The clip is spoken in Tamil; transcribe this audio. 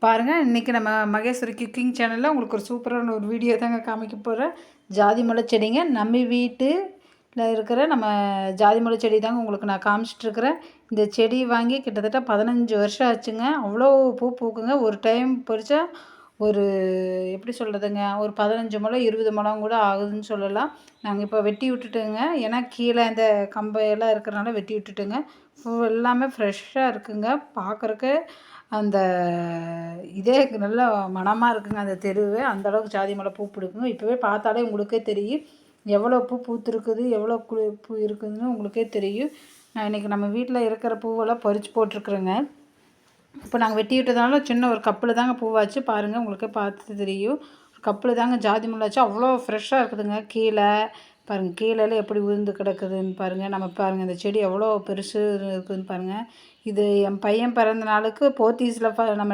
பாருங்கள், இன்றைக்கி நம்ம மகேஸ்வரி குக்கிங் சேனலில் உங்களுக்கு ஒரு சூப்பரான ஒரு வீடியோ தாங்க காமிக்க போகிறேன். ஜாதி முல்லை செடிங்க. நம்ம வீட்டில் இருக்கிற நம்ம ஜாதி முல்லை செடி தாங்க உங்களுக்கு நான் காமிச்சிட்ருக்கிறேன். இந்த செடி வாங்கி கிட்டத்தட்ட 15 வருஷம் ஆச்சுங்க. அவ்வளோ பூ பூக்குங்க. ஒரு டைம் பறிச்சா ஒரு எப்படி சொல்கிறதுங்க, ஒரு 15 முழம் 20 முழம் கூட ஆகுதுன்னு சொல்லலாம். நாங்கள் இப்போ வெட்டி விட்டுட்டோங்க. ஏன்னா கீழே இந்த கம்பையெல்லாம் இருக்கிறனால வெட்டி விட்டுட்டோங்க. பூ எல்லாமே ஃப்ரெஷ்ஷாக இருக்குங்க. பார்க்குறக்கு அந்த இதே நல்லா மணமாக இருக்குங்க அந்த தெருவே. அந்தளவுக்கு ஜாதி மல்லி பூ பிடிக்குங்க. இப்போவே பார்த்தாலே உங்களுக்கே தெரியும் எவ்வளோ பூ பூத்துருக்குது, எவ்வளோ பூ இருக்குதுன்னு உங்களுக்கே தெரியும். நான் இன்றைக்கி நம்ம வீட்டில் இருக்கிற பூவெல்லாம் பறித்து போட்டிருக்குறேங்க. இப்போ நாங்கள் வெட்டி விட்டதுனால சின்ன ஒரு கப்பில் தாங்க பூவாச்சு. பாருங்கள், உங்களுக்கே பார்த்து தெரியும். கப்பில் தாங்க ஜாதி முல்லை அவ்வளோ ஃப்ரெஷ்ஷாக இருக்குதுங்க. கீழே பாருங்கள், கீழெல்லாம் எப்படி உதிர்ந்து கிடக்குதுன்னு பாருங்கள். நம்ம பாருங்கள் இந்த செடி எவ்வளோ பெருசு இருக்குதுன்னு பாருங்கள். இது என் பையன் பிறந்த நாளுக்கு போத்தீஸில் நம்ம